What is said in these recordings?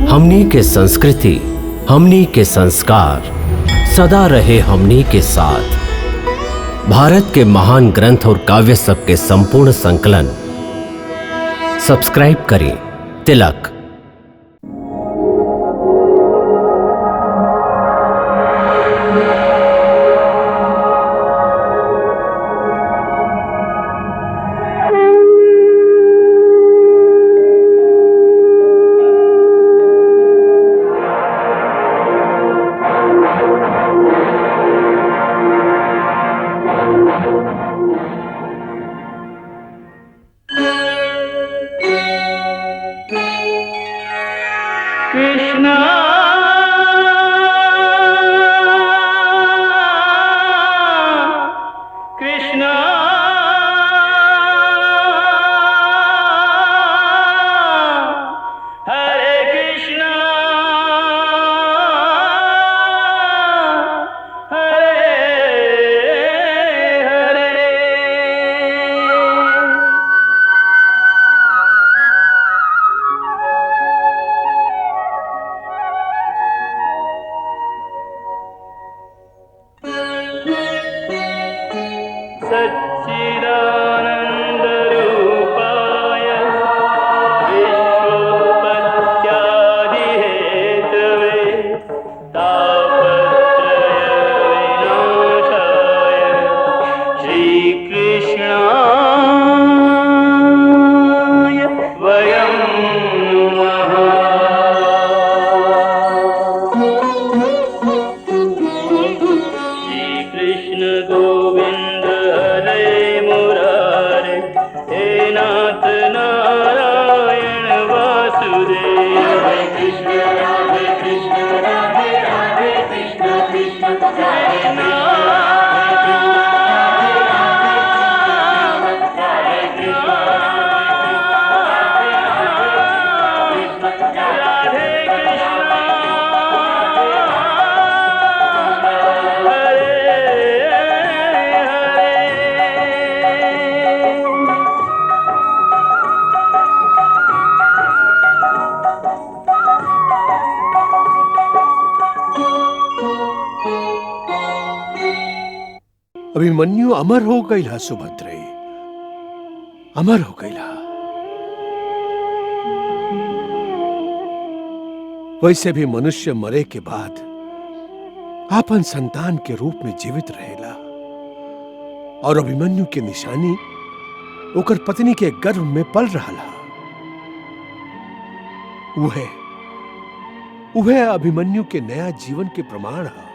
हमनी के संस्कृति, हमनी के संस्कार सदा रहे हमनी के साथ। भारत के महान ग्रंथ और काव्य सब के संपूर्ण संकलन सब्सक्राइब करें तिलक। कृष्णा कृष्णा हरे कृष्णा हरे हरे। सच्चिदानन्दरूपाय विश्वोत्पत्त्यादिहेतवे तापत्रयविनाशाय श्रीकृष्णाय वयं नमः। श्रीकृष्ण गोविंद हरे मुरारे, हे नाथ नारायण वासुदेव। हरे कृष्ण राधे राधे कृष्ण कृष्ण हरे अभिमन्यु अमर हो गईला सुभद्रे, अमर हो गईला। वैसे भी मनुष्य मरे के बाद आपन संतान के रूप में जीवित रहेला, और अभिमन्यु की निशानी ओकर पत्नी के गर्भ में पल रहा। वह अभिमन्यु के नया जीवन के प्रमाण है।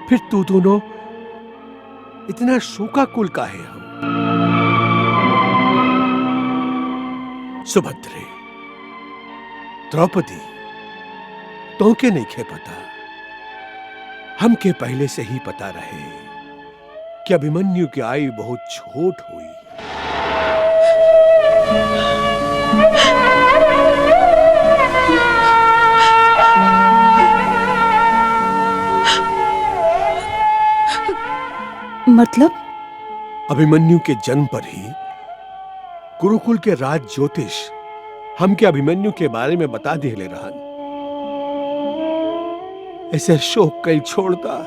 फिर तू दोनों इतना शोकाकुल काहे हो? सुभद्रे, द्रौपदी, तो के नहीं खे पता, हमके पहले से ही पता रहे कि अभिमन्यु की आयु बहुत छोट हुई। मतलब? अभिमन्यु के जन्म पर ही गुरुकुल के राज ज्योतिष हमके अभिमन्यु के बारे में बता दिले रहन। ऐसे शोक कई छोड़ता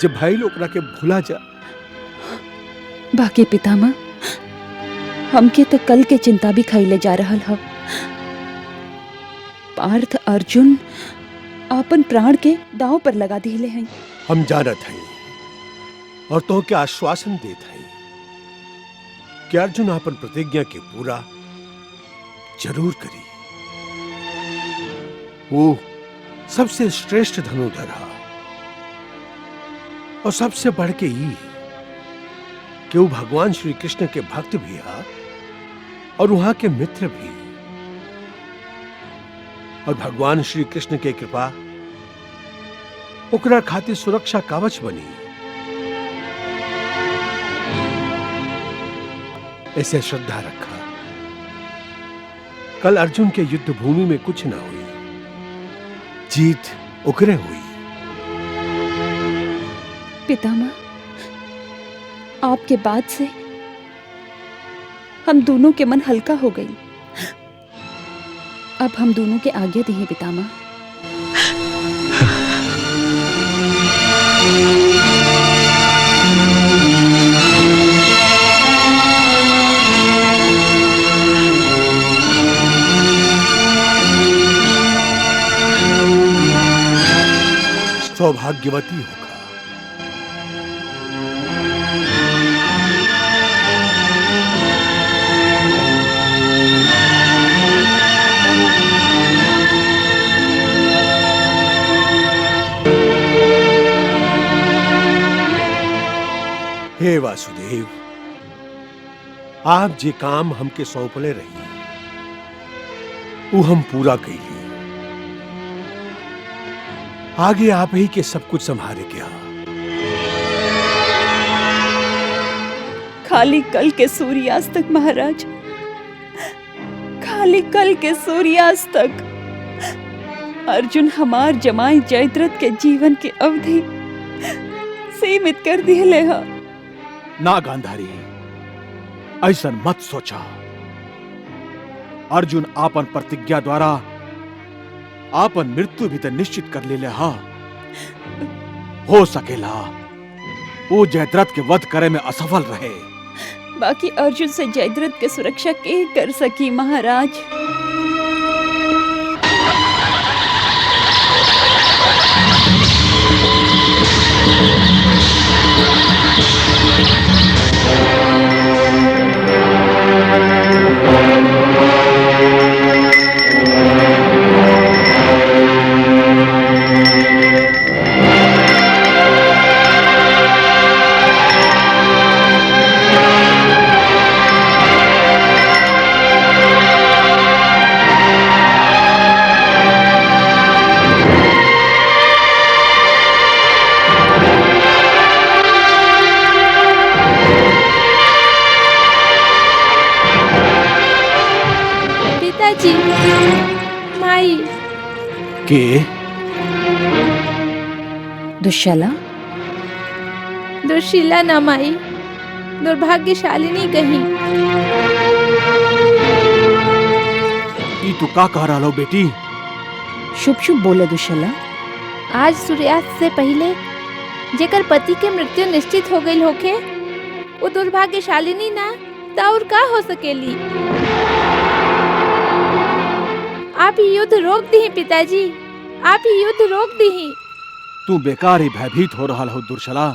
जब भाई लोग के भूला जा। बाकी पितामह, हमके तो कल के चिंता भी खाइले जा रहल ह। पार्थ अर्जुन अपन प्राण के दांव पर लगा दिले हैं। हम जानत हैं और तो के आश्वासन देत हैं कि अर्जुन अपन प्रतिज्ञा के पूरा जरूर करी। वो सबसे श्रेष्ठ धनुधर है, और सबसे बढ़ के ये कि वो भगवान श्री कृष्ण के भक्त भी है और वहां के मित्र भी। और भगवान श्री कृष्ण के कृपा ओकरा खातिर सुरक्षा कवच बनी। ऐसे श्रद्धा रखा, कल अर्जुन के युद्ध भूमि में कुछ ना हुई, जीत ओकरे हुई। पितामह, आपके बाद से हम दोनों के मन हल्का हो गई। अब हम दोनों के आगे दी पितामह। सौभाग्यवती होगा। हे वासुदेव, आप जे काम हमके सौंपले रही वो हम पूरा कैली। आगे आप ही के सब कुछ संभाले क्या। खाली कल के सूर्यास्त तक महाराज, खाली कल के सूर्यास्त तक अर्जुन हमार जमाई जयद्रथ के जीवन की अवधि सीमित कर दिए हा। ना गांधारी, ऐसा मत सोचा। अर्जुन आपन प्रतिज्ञा द्वारा आपन मृत्यु भी तो निश्चित कर ले हा। हो सकेला वो जयद्रथ के वध करे में असफल रहे। बाकी अर्जुन से जयद्रथ के सुरक्षा के कर सकी महाराज। के दुश्शला, दुर्शीला न माई, दुर्भाग्यशालिनी कहीं। ई तू का कह रहा लो बेटी? शुभ शुभ बोले दुश्शला। आज सूर्यास्त से पहले जेकर पति के मृत्यु निश्चित हो गई होके वो दुर्भाग्यशालिनी ना ता और का हो सकेली। आप ही युद्ध रोक दी पिताजी, आप ही युद्ध रोक दी। तू बेकार ही भयभीत हो रहा हो दुर्शला।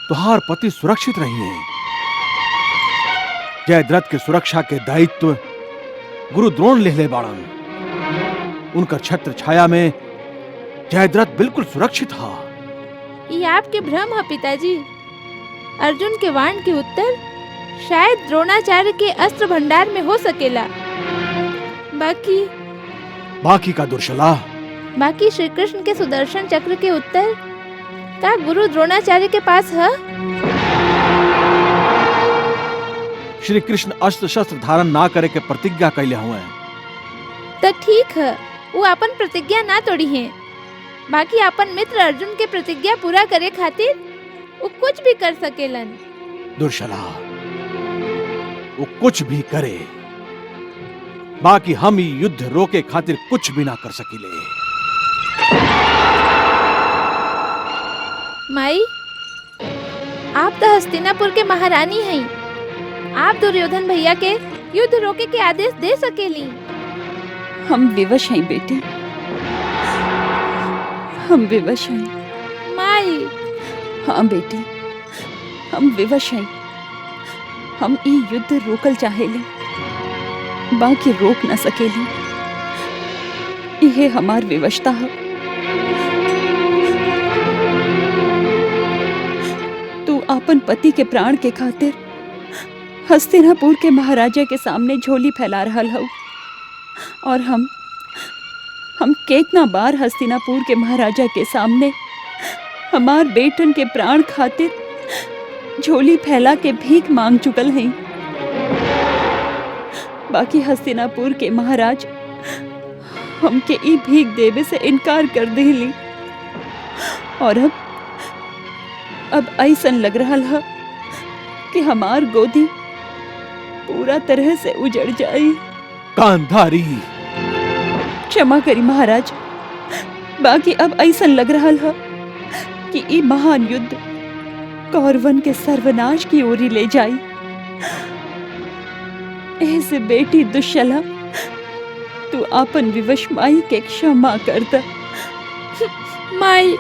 तुहार पति सुरक्षित रही है। जयद्रथ के सुरक्षा के दायित्व गुरु द्रोण ले बाड़न। उनका छत्र छाया में जयद्रथ बिल्कुल सुरक्षित हा। ये आपके भ्रम है पिताजी। अर्जुन के वाण के उत्तर शायद द्रोणाचार्य के अस्त्र भंडार में हो सकेला। बाकी का दुर्शला? बाकी श्री कृष्ण के सुदर्शन चक्र के उत्तर का गुरु द्रोणाचार्य के पास है। श्री कृष्ण अस्त्र शस्त्र धारण ना करे के प्रतिज्ञा कैले हुए हैं। तो ठीक है, वो अपन प्रतिज्ञा ना तोड़ी है। बाकी अपन मित्र अर्जुन के प्रतिज्ञा पूरा करे खातिर वो कुछ भी कर सकेलन। दुर्शला, वो कुछ भी करे, बाकी हम ही युद्ध रोके खातिर कुछ भी ना कर सकीले। माई, आप तो हस्तिनापुर के महारानी हैं। आप दुर्योधन भैया के युद्ध रोके के आदेश दे सकेली। हम विवश हैं बेटी, हम विवश हैं। माई। हाँ बेटी, हम विवश हैं। हम ई युद्ध रोकल चाहेली, बाकी रोक न सकेली। यह हमार विवशता है। तू अपन पति के प्राण के खातिर हस्तिनापुर के महाराजा के सामने झोली फैला रहा हूँ। और हम कितना बार हस्तिनापुर के महाराजा के सामने हमार बेटन के प्राण खातिर झोली फैला के भीख मांग चुकल हैं। बाकी हस्तिनापुर के महाराज हमके ई भीख देवे से इनकार कर देली। और अब ऐसन लग रहा है कि हमार गोदी पूरा तरह से उजड़ जाई। कांधारी। क्षमा करी महाराज, बाकी अब ऐसा लग रहा है कि ई महान युद्ध कौरवन के सर्वनाश की ओरी ले जाई। ऐसे बेटी दुश्शला, तू आपन विवश माई के क्षमा कर द। माई,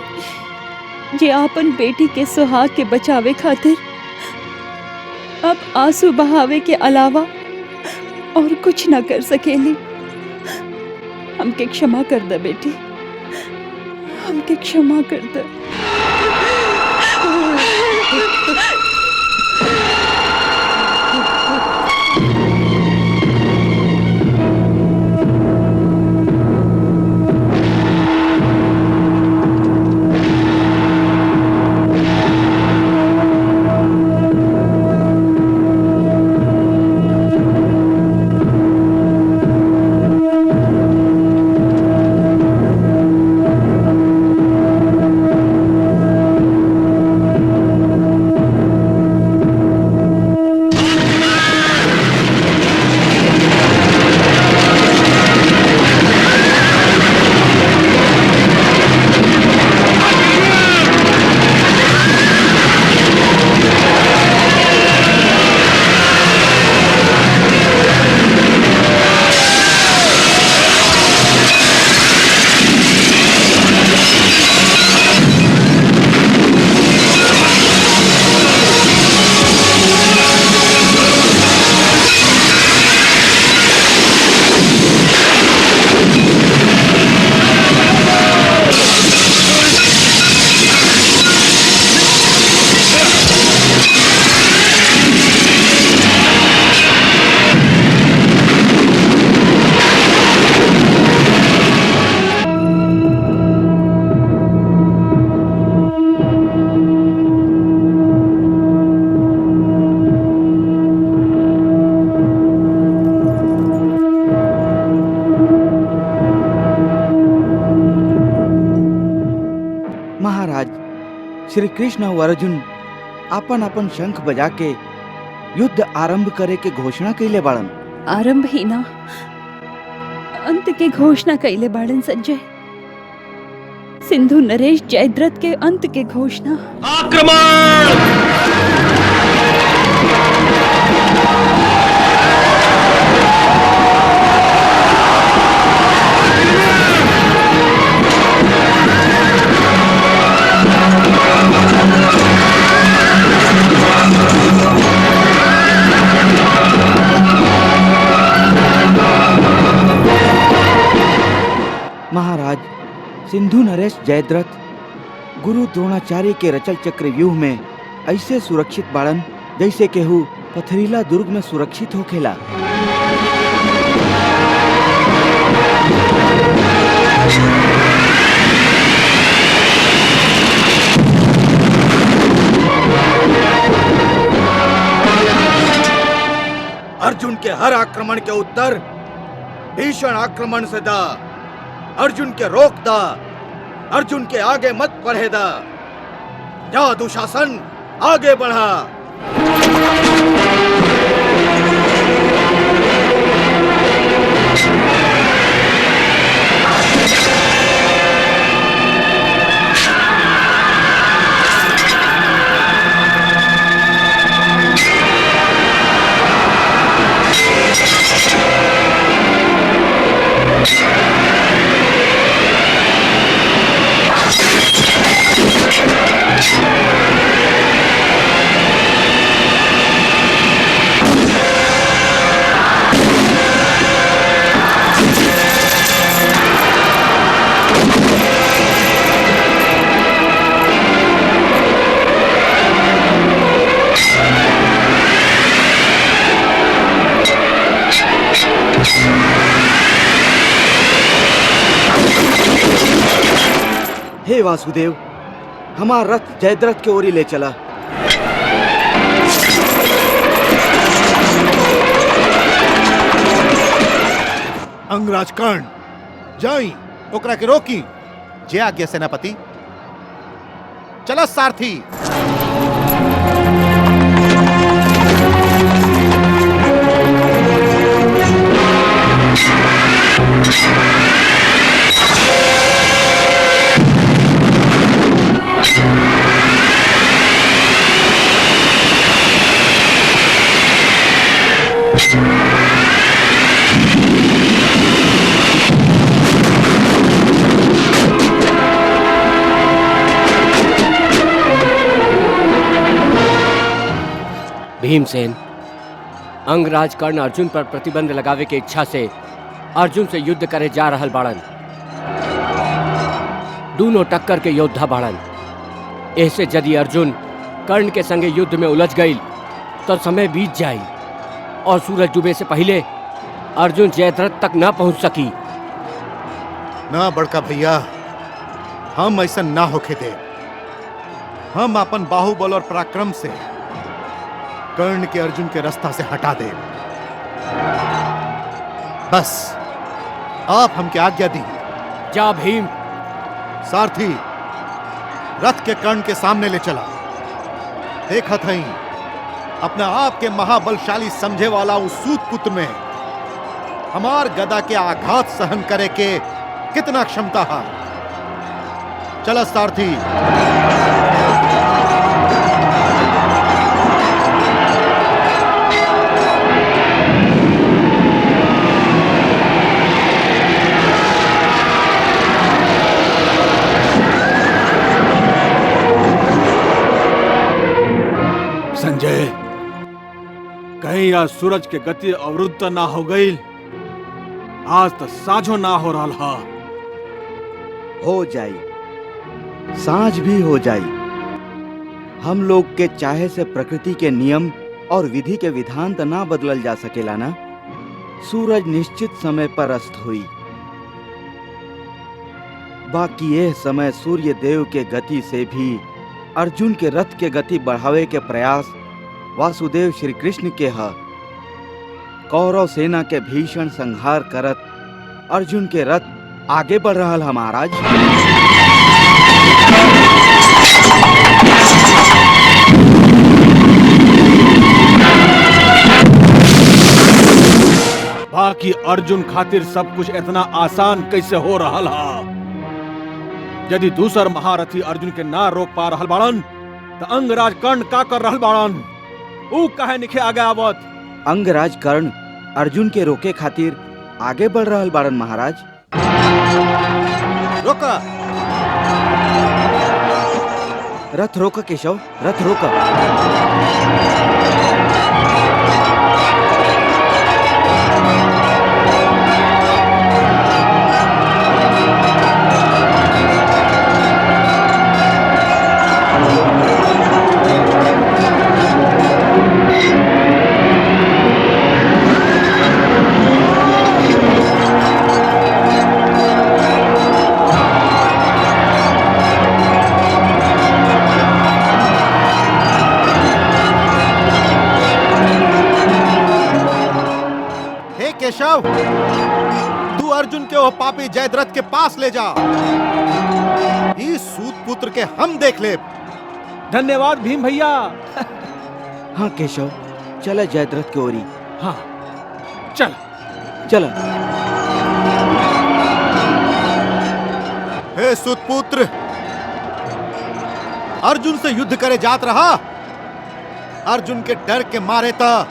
जे आपन बेटी के सुहाग के बचावे खातिर अब आंसू बहावे के अलावा और कुछ ना कर सकेली। हमके क्षमा कर दे बेटी, हमके क्षमा कर दे। श्री कृष्ण और अर्जुन अपन अपन शंख बजा के युद्ध आरंभ करे के घोषणा कैले बाड़न। आरंभ ही ना, अंत के घोषणा कैले बाड़न संजय। सिंधु नरेश जयद्रथ के अंत के घोषणा। आक्रमण! महाराज, सिंधु नरेश जयद्रथ गुरु द्रोणाचार्य के रचल चक्र व्यूह में ऐसे सुरक्षित बाड़न जैसे केहू पथरीला दुर्ग में सुरक्षित होखेला। अर्जुन के हर आक्रमण के उत्तर भीषण आक्रमण से दा। अर्जुन के रोक दा, अर्जुन के आगे मत बढ़े दा। जा दुशासन, आगे बढ़ा। हे वासुदेव, हमारा रथ जयद्रथ के ओरी ले चला। अंगराज कर्ण, जाई ओकरा के रोकी। जे आज्ञा सेनापति। चला सारथी। भीमसेन, अंगराज कर्ण अर्जुन पर प्रतिबंध लगावे के इच्छा से अर्जुन से युद्ध करे जा रहल बाड़न। दोनों टक्कर के योद्धा बाड़न। ऐसे यदि अर्जुन कर्ण के संगे युद्ध में उलझ गई तो समय बीत जाई और सूरज डूबे से पहले अर्जुन जयद्रथ तक न पहुंच सकी। ना बड़का भैया, हम ऐसा ना होके दे। हम अपन बाहुबल और पराक्रम से कर्ण के अर्जुन के रास्ता से हटा दे। बस आप हमके आज्ञा दी। जा भीम। सारथी, रथ के कर्ण के सामने ले चला। देखा था अपना आप के महाबलशाली समझे वाला उस सूत पुत्र में हमार गदा के आघात सहन करे के कितना क्षमता है। चला सारथी। संजय, कहीं आज सूरज के गति अवरुद्ध ना हो गई। आज तो साझो ना हो रहा हा। हो जाई, सांझ भी हो जाई। हम लोग के चाहे से प्रकृति के नियम और विधि के विधान तो ना बदलल जा सकेला ना। सूरज निश्चित समय पर अस्त हुई। बाकी यह समय सूर्य देव के गति से भी अर्जुन के रथ के गति बढ़ावे के प्रयास वासुदेव श्री कृष्ण के है। कौरव सेना के भीषण संहार करत अर्जुन के रथ आगे बढ़ रहा है महाराज। बाकी अर्जुन खातिर सब कुछ इतना आसान कैसे हो रहा हा? यदि दूसर महारथी अर्जुन के ना रोक पा रहल बाड़न तो अंगराज कर्ण का कर रहल बाड़न? ऊ काहे निखे आगे आवत? अंगराज कर्ण अर्जुन के रोके खातिर आगे बढ़ रहल बाड़न महाराज। रोका। रथ रोका केशव, रथ रोका। केशव, तू अर्जुन के वो पापी जयद्रथ के पास ले जा। इस सूत पुत्र के हम देख ले। धन्यवाद भीम भैया। हाँ केशव, चला जयद्रथ की ओरी। हाँ चल चला। हे सूत पुत्र, अर्जुन से युद्ध करे जात रहा। अर्जुन के डर के मारे था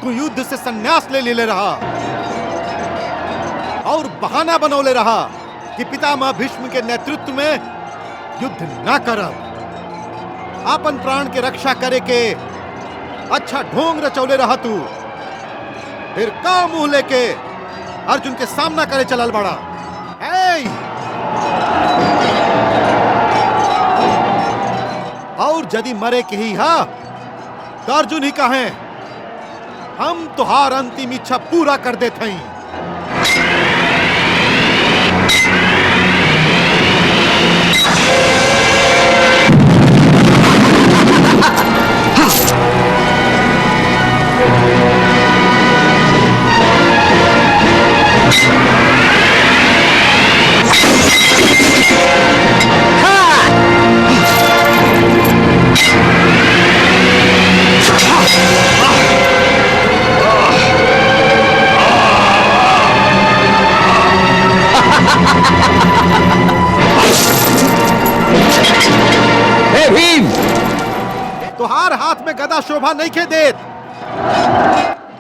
तू युद्ध से संन्यास ले रहा और बहाना बनौले रहा कि पितामह भीष्म के नेतृत्व में युद्ध ना करब। आपन प्राण के रक्षा करे के अच्छा ढोंग रचौले रहा तू। फिर का मुंह लेके अर्जुन के सामना करे चलल बड़ा। और यदि मरे के ही हा तो अर्जुन ही कहे हम तुहार अंतिम इच्छा पूरा कर देते हैं। इतना शोभा नहीं खे देत।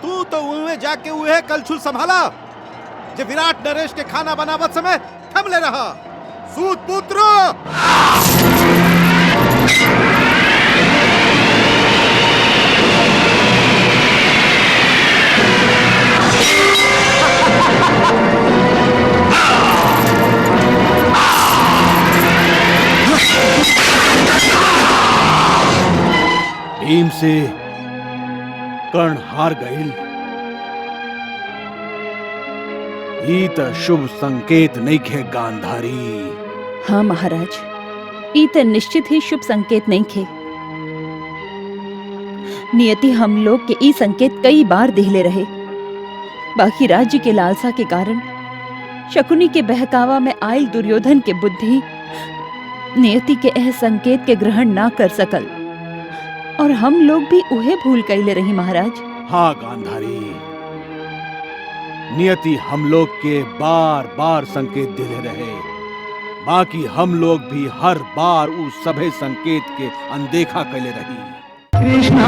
तू तो उहे जाके उहे कलछुल संभाला जे विराट नरेश के खाना बनावत समय थम ले रहा। सूत पुत्र भीम से कर्ण हार गईल। ई त शुभ संकेत नहीं खे गांधारी। हाँ महाराज, ई त निश्चित ही शुभ संकेत नहीं खे। नियति हम लोग के ई संकेत कई बार दिखले रहे, बाकी राज्य के लालसा के कारण शकुनी के बहकावा में आयल दुर्योधन के बुद्धि नियति के यह संकेत के ग्रहण ना कर सकल, और हम लोग भी उहे भूल कैले रही महाराज। हाँ गांधारी, नियति हम लोग के बार बार संकेत दिले रहे, बाकी हम लोग भी हर बार उस सभे संकेत के अनदेखा कैले रही। कृष्णा